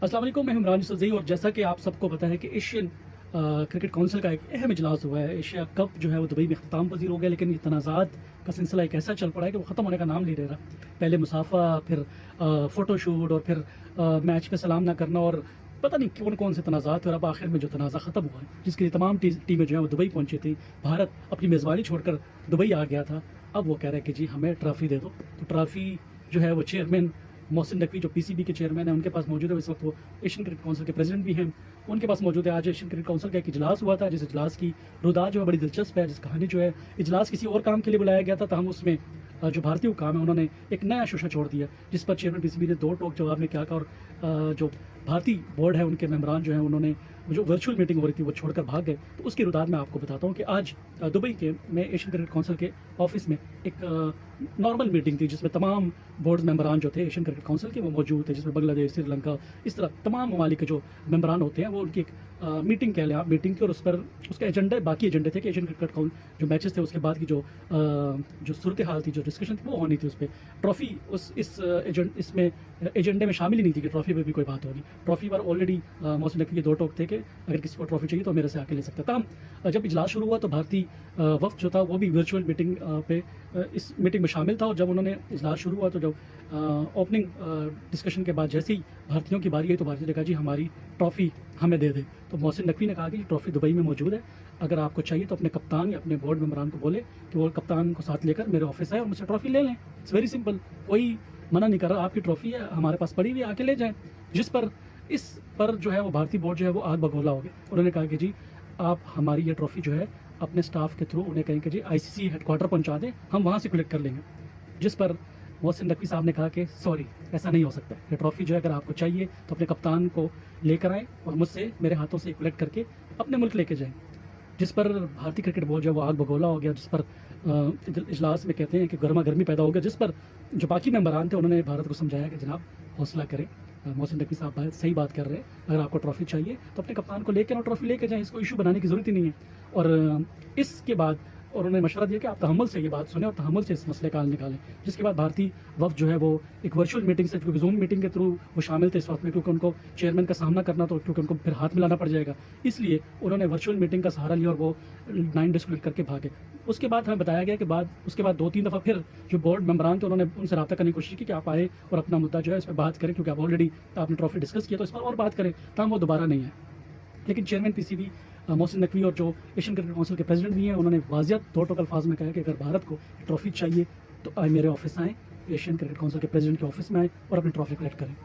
अस्सलाम वालेकुम, मैं इमरान यूसुफजई। और जैसा कि आप सबको पता है कि एशियन क्रिकेट काउंसिल का एक अहम इजलास हुआ है। एशिया कप जो है वो दुबई में ख़त्म पजीर हो गया, लेकिन ये तनाज़ात का सिलसिला एक ऐसा चल पड़ा है कि वो ख़त्म होने का नाम नहीं ले रहा। पहले मुसाफा, फिर फ़ोटो शूट, और फिर मैच पे सलाम ना करना, और पता नहीं कौन कौन से तनाज़ात। और अब आखिर में जो तनाज़ा ख़त्म हुआ है, जिसके लिए तमाम टीमें जो है वो दुबई पहुंची थी। भारत अपनी मेज़बानी छोड़कर दुबई आ गया था। अब वो कह रहे हैं कि जी हमें ट्रॉफ़ी दे दो। तो ट्रॉफ़ी जो है वो चेयरमैन मोहसिन नकवी, जो पीसीबी के चेयरमैन हैं, उनके पास मौजूद है। इस वक्त वो एशियन क्रिकेट काउंसिल के प्रेसिडेंट भी हैं, उनके पास मौजूद है। आज एशियन क्रिकेट काउंसिल का एक इजलास हुआ था, जिस इजलास की रुदात जो है बड़ी दिलचस्प है। जिस कहानी जो है, इजलास किसी और काम के लिए बुलाया गया था, तहम उसमें जो भारतीय हुकाम है उन्होंने एक नया शोशा छोड़ दिया, जिस पर चेयरमैन पीसीबी ने दो टोक जवाब में क्या कहा। और जो भारतीय बोर्ड है उनके मेम्बरान जो है, उन्होंने जो वर्चुअल मीटिंग हो रही थी वो छोड़कर भाग गए। तो उसकी रुदात मैं आपको बताता हूँ कि आज दुबई के में एशियन क्रिकेट काउंसिल के ऑफिस में एक नॉर्मल मीटिंग थी, जिसमें तमाम बोर्ड मेम्बरान जो थे एशियन क्रिकेट काउंसिल के वो मौजूद थे, जिसमें बांग्लादेश, श्रीलंका, इस तरह तमाम ममालिक के जो मेम्बरान होते हैं वो उनकी एक मीटिंग कह लें आप, मीटिंग की। और उस पर उसका एजेंडा, बाकी एजेंडे थे कि एशियन क्रिकेट काउंसिल जो मैचेस थे उसके बाद की जो सूरत हाल थी, जो डिस्कशन थी वो होनी थी। उस पर ट्रॉफ़ी इसमें एजेंडे में शामिल ही नहीं थी कि ट्रॉफ़ी पर भी कोई बात होगी। ट्रॉफ़ी पर ऑलरेडी मोहसिन नकवी के दो टोक थे कि अगर किसी को ट्रॉफ़ी चाहिए तो मेरे से आके ले सकता था। जब इजलास शुरू हुआ तो भारतीय वफ्द जो था वो भी वर्चुअल मीटिंग पे इस मीटिंग में शामिल था। और जब उन्होंने इजलास शुरू हुआ तो जब ओपनिंग डिस्कशन के बाद जैसे ही भारतीयों की बारी आई तो भारतीय ने कहा जी हमारी ट्रॉफ़ी हमें दे दे। तो मोहसिन नकवी ने कहा कि ट्रॉफ़ी दुबई में मौजूद है, अगर आपको चाहिए तो अपने कप्तान या अपने बोर्ड मेम्बरान को बोले कि वो कप्तान को साथ लेकर मेरे ऑफिस आए और मुझसे ट्रॉफ़ी ले लें। इट्स वेरी सिंपल, कोई मना नहीं कर रहा, आपकी ट्रॉफ़ी है, हमारे पास पड़ी हुई है, आके ले जाएँ। जिस पर इस पर जो है वो भारतीय बोर्ड जो है वो आग बगोला हो गया। उन्होंने कहा कि जी आप हमारी ये ट्रॉफ़ी जो है अपने स्टाफ के थ्रू उन्हें कहें कि जी आईसीसी हेडक्वार्टर पहुंचा दें, हम वहाँ से कलेक्ट कर लेंगे। जिस पर मोहसिन नकवी साहब ने कहा कि सॉरी, ऐसा नहीं हो सकता। ये ट्रॉफ़ी जो है अगर आपको चाहिए तो अपने कप्तान को लेकर आएँ और मुझसे मेरे हाथों से कलेक्ट करके अपने मुल्क लेके जाएँ। जिस पर भारतीय क्रिकेट बोर्ड जो है वो आग बगोला हो गया। जिस पर इजलास में कहते हैं कि गर्मा गर्मी पैदा हो गया। जिस पर जो बाकी मेम्बरान थे उन्होंने भारत को समझाया कि जनाब हौसला करें, मोहसिन नकवी साहब सही बात कर रहे हैं, अगर आपको ट्रॉफ़ी चाहिए तो अपने कप्तान को लेकर और ट्रॉफ़ी लेके जाएं, इसको इशू बनाने की ज़रूरत ही नहीं है। और इसके बाद और उन्होंने मशवरा दिया कि आप तहम्मुल से ये बात सुने और तहम्मुल से इस मसले का हल निकालें। जिसके बाद भारतीय वफ्द जो है वो एक वर्चुअल मीटिंग से, क्योंकि जूम मीटिंग के थ्रू वो शामिल थे इस वक्त में, क्योंकि उनको चेयरमैन का सामना करना, तो क्योंकि उनको फिर हाथ मिलाना पड़ जाएगा, इसलिए उन्होंने वर्चुअल मीटिंग का सहारा लिया और वो 9 डिस्कलेट करके भागे। उसके बाद हमें बताया गया कि उसके बाद 2-3 दफ़ा फिर जो बोर्ड मेम्बरान थे उन्होंने उनसे रब्ता करने की कोशिश की कि आप आए और अपना मुद्दा जो है इस पर बात करें, क्योंकि आप ऑलरेडी आपने ट्रॉफ़ी डिस्कस किया तो इस पर और बात करें, तब वो दोबारा नहीं है। लेकिन चेयरमैन पीसीबी मोहसिन नकवी और जो एशियन क्रिकेट काउंसिल के प्रेसिडेंट भी हैं, उन्होंने वाज़ियत दो टोक अल्फाज में कहा कि अगर भारत को ट्रॉफ़ी चाहिए तो आए मेरे ऑफिस आएँ, एशियन क्रिकेट काउंसिल के प्रेसिडेंट के ऑफिस में आएँ और अपनी ट्रॉफ़ी कलेक्ट करें।